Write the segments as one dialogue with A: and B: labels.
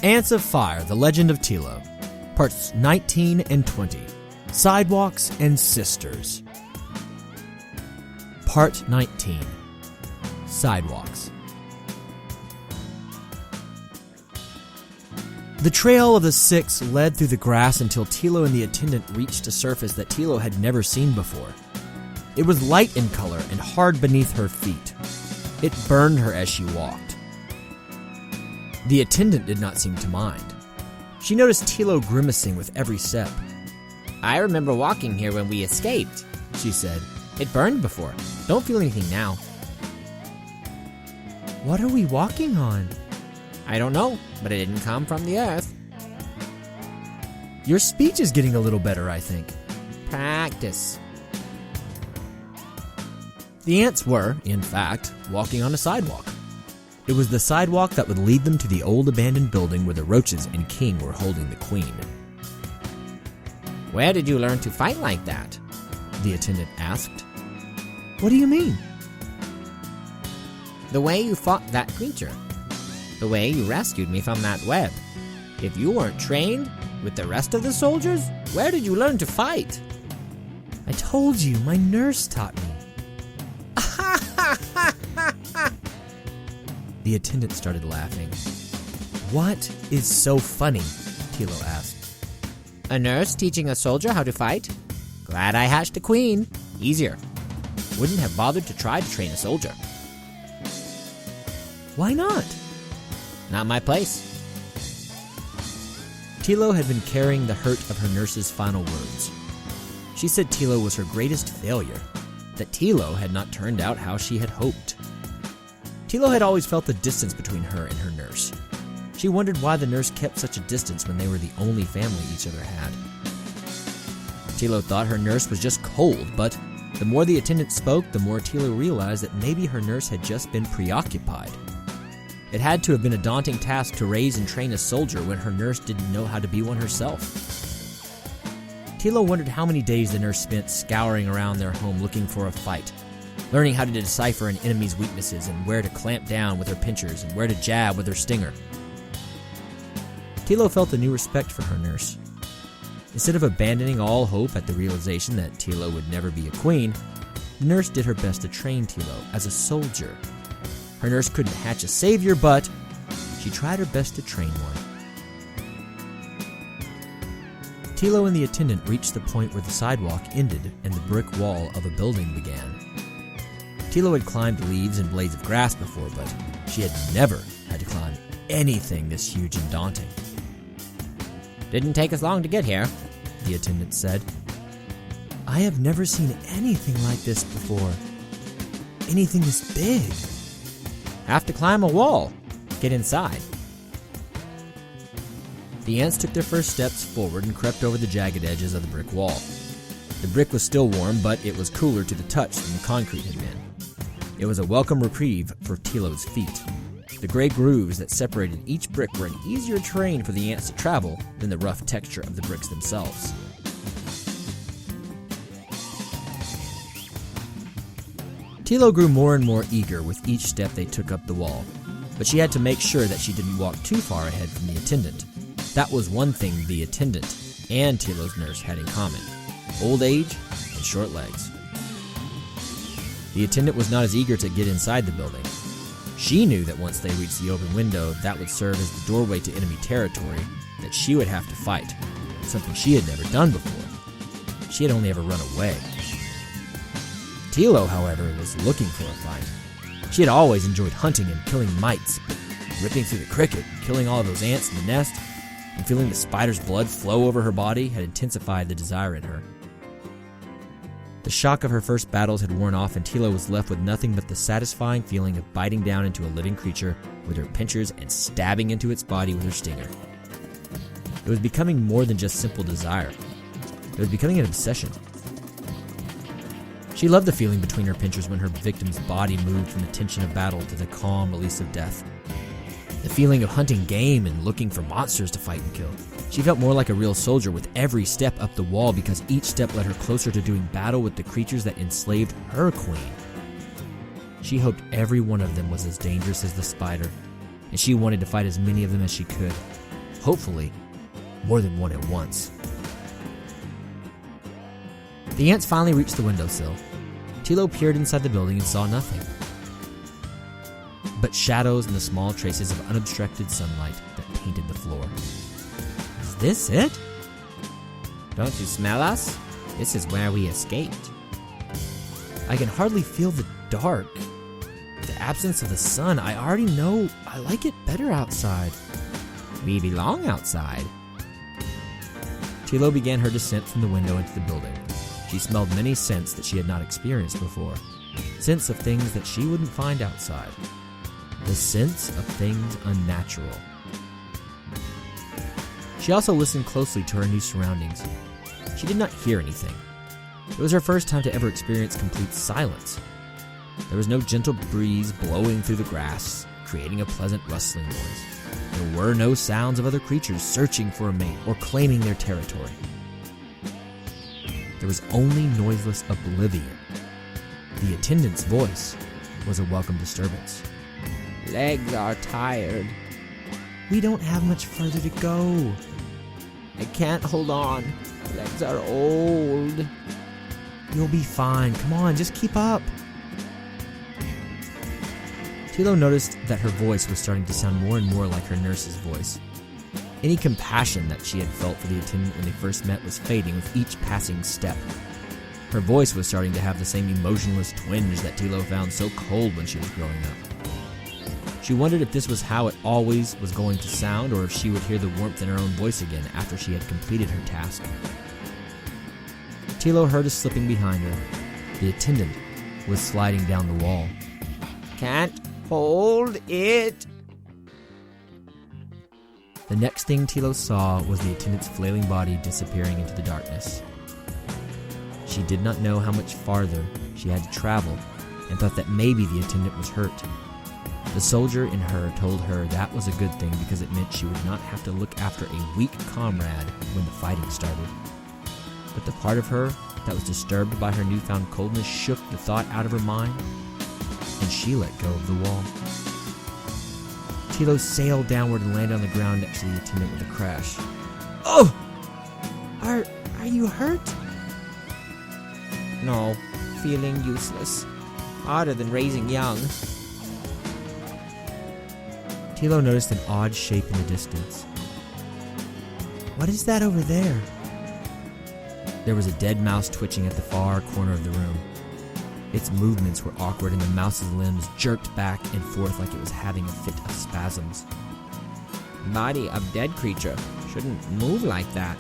A: Ants of Fire, The Legend of Telo, Parts 19 and 20, Sidewalks and Sisters. Part 19, Sidewalks. The trail of the six led through the grass until Telo and the attendant reached a surface that Telo had never seen before. It was light in color and hard beneath her feet. It burned her as she walked. The attendant did not seem to mind. She noticed Telo grimacing with every step.
B: "I remember walking here when we escaped," she said. "It burned before. Don't feel anything now."
A: "What are we walking on?"
B: "I don't know, but it didn't come from the earth."
A: "Your speech is getting a little better, I think."
B: "Practice."
A: The ants were, in fact, walking on a sidewalk. It was the sidewalk that would lead them to the old abandoned building where the roaches and King were holding the queen.
B: "Where did you learn to fight like that?"
A: the attendant asked. "What do you mean?"
B: "The way you fought that creature. The way you rescued me from that web. If you weren't trained with the rest of the soldiers, where did you learn to fight?"
A: "I told you, my nurse taught me." The attendant started laughing. "What is so funny?" Telo asked.
B: "A nurse teaching a soldier how to fight? Glad I hatched a queen. Easier. Wouldn't have bothered to try to train a soldier."
A: "Why not?"
B: "Not my place."
A: Telo had been carrying the hurt of her nurse's final words. She said Telo was her greatest failure, that Telo had not turned out how she had hoped. Telo had always felt the distance between her and her nurse. She wondered why the nurse kept such a distance when they were the only family each other had. Telo thought her nurse was just cold, but the more the attendant spoke, the more Telo realized that maybe her nurse had just been preoccupied. It had to have been a daunting task to raise and train a soldier when her nurse didn't know how to be one herself. Telo wondered how many days the nurse spent scouring around their home looking for a fight, learning how to decipher an enemy's weaknesses and where to clamp down with her pinchers and where to jab with her stinger. Telo felt a new respect for her nurse. Instead of abandoning all hope at the realization that Telo would never be a queen, the nurse did her best to train Telo as a soldier. Her nurse couldn't hatch a savior, but she tried her best to train one. Telo and the attendant reached the point where the sidewalk ended and the brick wall of a building began. Telo had climbed leaves and blades of grass before, but she had never had to climb anything this huge and daunting.
B: "Didn't take us long to get here,"
A: the attendant said. "I have never seen anything like this before. Anything this big."
B: "Have to climb a wall. Get inside."
A: The ants took their first steps forward and crept over the jagged edges of the brick wall. The brick was still warm, but it was cooler to the touch than the concrete had been. It was a welcome reprieve for Telo's feet. The gray grooves that separated each brick were an easier terrain for the ants to travel than the rough texture of the bricks themselves. Telo grew more and more eager with each step they took up the wall, but she had to make sure that she didn't walk too far ahead from the attendant. That was one thing the attendant and Telo's nurse had in common: old age and short legs. The attendant was not as eager to get inside the building. She knew that once they reached the open window, that would serve as the doorway to enemy territory, that she would have to fight, something she had never done before. She had only ever run away. Telo, however, was looking for a fight. She had always enjoyed hunting and killing mites, but ripping through the cricket, killing all of those ants in the nest, and feeling the spider's blood flow over her body had intensified the desire in her. The shock of her first battles had worn off, and Telo was left with nothing but the satisfying feeling of biting down into a living creature with her pinchers and stabbing into its body with her stinger. It was becoming more than just simple desire. It was becoming an obsession. She loved the feeling between her pinchers when her victim's body moved from the tension of battle to the calm release of death. The feeling of hunting game and looking for monsters to fight and kill. She felt more like a real soldier with every step up the wall, because each step led her closer to doing battle with the creatures that enslaved her queen. She hoped every one of them was as dangerous as the spider, and she wanted to fight as many of them as she could. Hopefully, more than one at once. The ants finally reached the windowsill. Telo peered inside the building and saw nothing but shadows and the small traces of unobstructed sunlight that painted the floor. Is this it?
B: Don't you smell us? This is where we escaped.
A: I can hardly feel the dark. The absence of the sun. I already know I like it better outside.
B: We belong outside.
A: Telo began her descent from the window into the building. She smelled many scents that she had not experienced before. Scents of things that she wouldn't find outside. The sense of things unnatural. She also listened closely to her new surroundings. She did not hear anything. It was her first time to ever experience complete silence. There was no gentle breeze blowing through the grass, creating a pleasant rustling noise. There were no sounds of other creatures searching for a mate or claiming their territory. There was only noiseless oblivion. The attendant's voice was a welcome disturbance.
B: Legs are tired.
A: We don't have much further to go.
B: I can't hold on. Legs are old.
A: You'll be fine. Come on, just keep up. Telo noticed that her voice was starting to sound more and more like her nurse's voice. Any compassion that she had felt for the attendant when they first met was fading with each passing step. Her voice was starting to have the same emotionless twinge that Telo found so cold when she was growing up. She wondered if this was how it always was going to sound, or if she would hear the warmth in her own voice again after she had completed her task. Telo heard a slipping behind her. The attendant was sliding down the wall.
B: Can't hold it.
A: The next thing Telo saw was the attendant's flailing body disappearing into the darkness. She did not know how much farther she had to travel and thought that maybe the attendant was hurt. The soldier in her told her that was a good thing because it meant she would not have to look after a weak comrade when the fighting started. But the part of her that was disturbed by her newfound coldness shook the thought out of her mind, and she let go of the wall. Telo sailed downward and landed on the ground next to the attendant with a crash. Oh! Are you hurt?
B: No, feeling useless. Harder than raising young.
A: Telo noticed an odd shape in the distance. What is that over there? There was a dead mouse twitching at the far corner of the room. Its movements were awkward and the mouse's limbs jerked back and forth like it was having a fit of spasms.
B: Body of dead creature. Shouldn't move like that.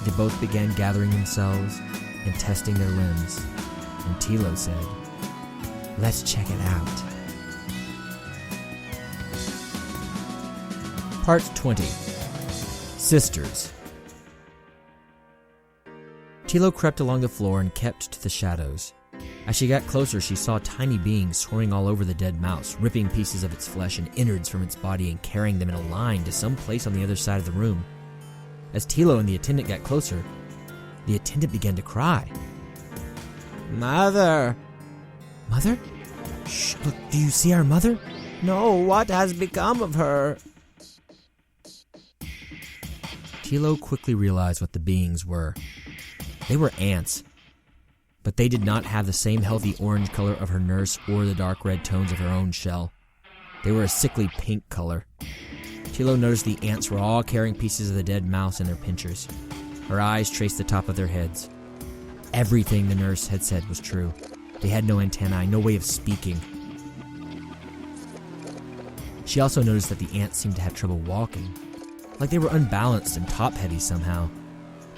A: They both began gathering themselves and testing their limbs, and Telo said, "Let's check it out." Part 20. Sisters. Telo crept along the floor and kept to the shadows. As she got closer, she saw tiny beings soaring all over the dead mouse, ripping pieces of its flesh and innards from its body and carrying them in a line to some place on the other side of the room. As Telo and the attendant got closer, the attendant began to cry.
B: Mother!
A: Mother? Shh, look, do you see our mother?
B: No, what has become of her?
A: Telo quickly realized what the beings were. They were ants, but they did not have the same healthy orange color of her nurse or the dark red tones of her own shell. They were a sickly pink color. Telo noticed the ants were all carrying pieces of the dead mouse in their pinchers. Her eyes traced the top of their heads. Everything the nurse had said was true. They had no antennae, no way of speaking. She also noticed that the ants seemed to have trouble walking, like they were unbalanced and top-heavy somehow.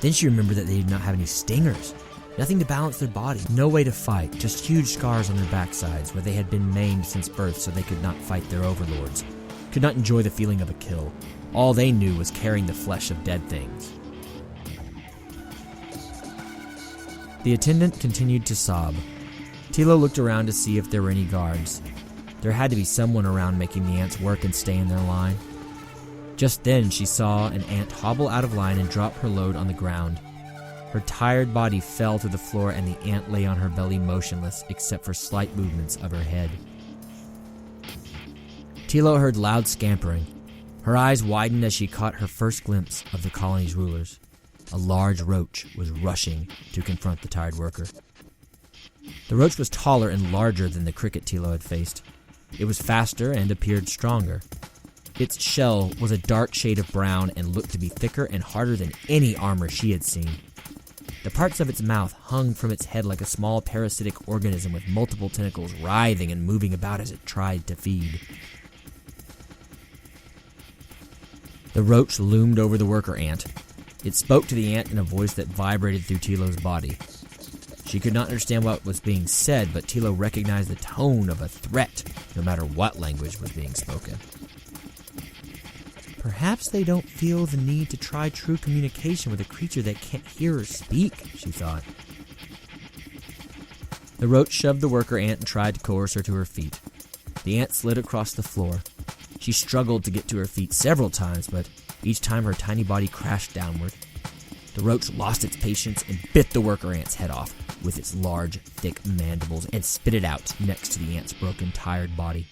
A: Then she remembered that they did not have any stingers, nothing to balance their bodies, no way to fight, just huge scars on their backsides where they had been maimed since birth so they could not fight their overlords, could not enjoy the feeling of a kill. All they knew was carrying the flesh of dead things. The attendant continued to sob. Telo looked around to see if there were any guards. There had to be someone around making the ants work and stay in their line. Just then, she saw an ant hobble out of line and drop her load on the ground. Her tired body fell to the floor and the ant lay on her belly motionless except for slight movements of her head. Telo heard loud scampering. Her eyes widened as she caught her first glimpse of the colony's rulers. A large roach was rushing to confront the tired worker. The roach was taller and larger than the cricket Telo had faced. It was faster and appeared stronger. Its shell was a dark shade of brown and looked to be thicker and harder than any armor she had seen. The parts of its mouth hung from its head like a small parasitic organism with multiple tentacles writhing and moving about as it tried to feed. The roach loomed over the worker ant. It spoke to the ant in a voice that vibrated through Telo's body. She could not understand what was being said, but Telo recognized the tone of a threat, no matter what language was being spoken. Perhaps they don't feel the need to try true communication with a creature that can't hear or speak, she thought. The roach shoved the worker ant and tried to coerce her to her feet. The ant slid across the floor. She struggled to get to her feet several times, but each time her tiny body crashed downward. The roach lost its patience and bit the worker ant's head off with its large, thick mandibles and spit it out next to the ant's broken, tired body.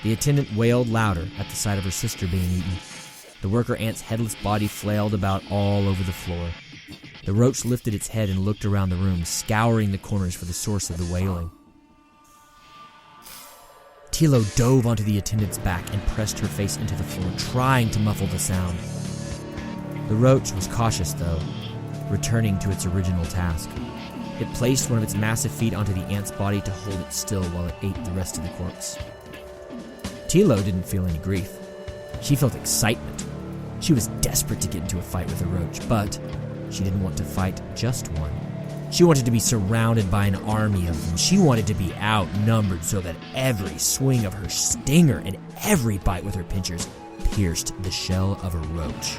A: The attendant wailed louder at the sight of her sister being eaten. The worker ant's headless body flailed about all over the floor. The roach lifted its head and looked around the room, scouring the corners for the source of the wailing. Telo dove onto the attendant's back and pressed her face into the floor, trying to muffle the sound. The roach was cautious, though, returning to its original task. It placed one of its massive feet onto the ant's body to hold it still while it ate the rest of the corpse. Telo didn't feel any grief. She felt excitement. She was desperate to get into a fight with a roach, but she didn't want to fight just one. She wanted to be surrounded by an army of them. She wanted to be outnumbered so that every swing of her stinger and every bite with her pinchers pierced the shell of a roach.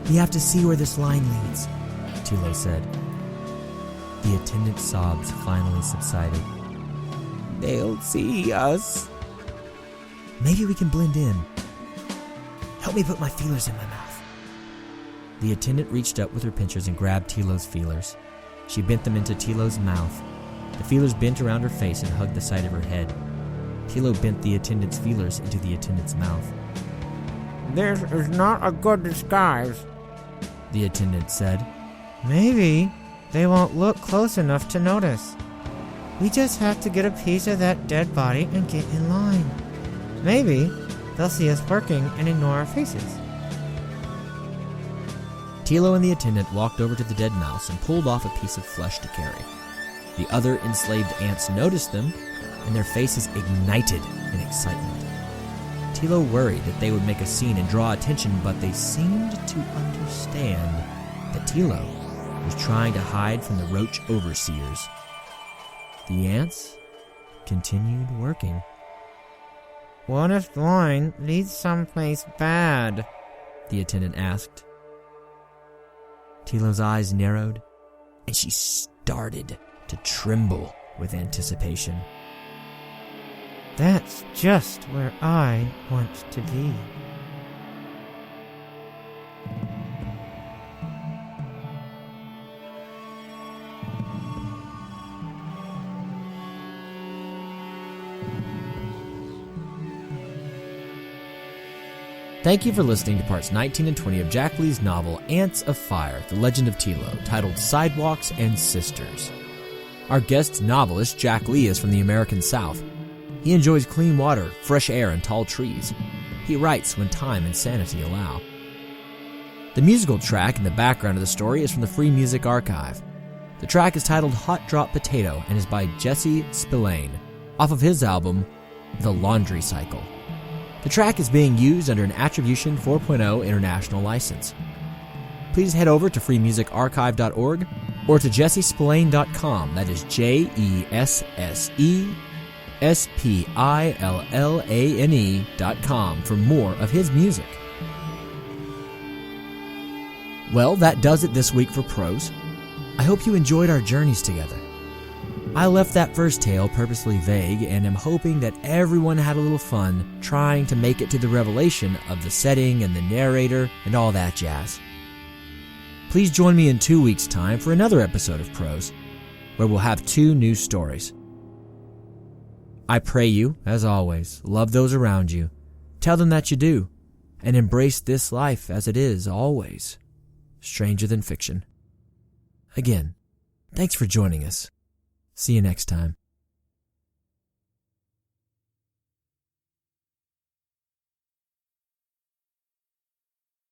A: "We have to see where this line leads," Telo said. The attendant's sobs finally subsided. "They'll see us." "Maybe we can blend in. Help me put my feelers in my mouth." The attendant reached up with her pinchers and grabbed Telo's feelers. She bent them into Telo's mouth. The feelers bent around her face and hugged the side of her head. Telo bent the attendant's feelers into the attendant's mouth. "This is not a good disguise," the attendant said. "Maybe they won't look close enough to notice. We just have to get a piece of that dead body and get in line. Maybe they'll see us working and ignore our faces." Telo and the attendant walked over to the dead mouse and pulled off a piece of flesh to carry. The other enslaved ants noticed them, and their faces ignited in excitement. Telo worried that they would make a scene and draw attention, but they seemed to understand that Telo was trying to hide from the roach overseers. The ants continued working. "What if the line leads someplace bad?" the attendant asked. Telo's eyes narrowed, and she started to tremble with anticipation. "That's just where I want to be." Thank you for listening to parts 19 and 20 of Jack Lee's novel Ants of Fire, The Legend of Telo, titled Sidewalks and Sisters. Our guest novelist, Jack Lee, is from the American South. He enjoys clean water, fresh air, and tall trees. He writes when time and sanity allow. The musical track in the background of the story is from the Free Music Archive. The track is titled Hot Drop Potato and is by Jesse Spillane, off of his album, The Laundry Cycle. The track is being used under an Attribution 4.0 international license. Please head over to freemusicarchive.org or to jessespillane.com, that is JESSESPILLANE.com, for more of his music. Well, that does it this week for Prose. I hope you enjoyed our journeys together. I left that first tale purposely vague and am hoping that everyone had a little fun trying to make it to the revelation of the setting and the narrator and all that jazz. Please join me in 2 weeks' time for another episode of Prose, where we'll have 2 new stories. I pray you, as always, love those around you, tell them that you do, and embrace this life as it is always, stranger than fiction. Again, thanks for joining us. See you next time.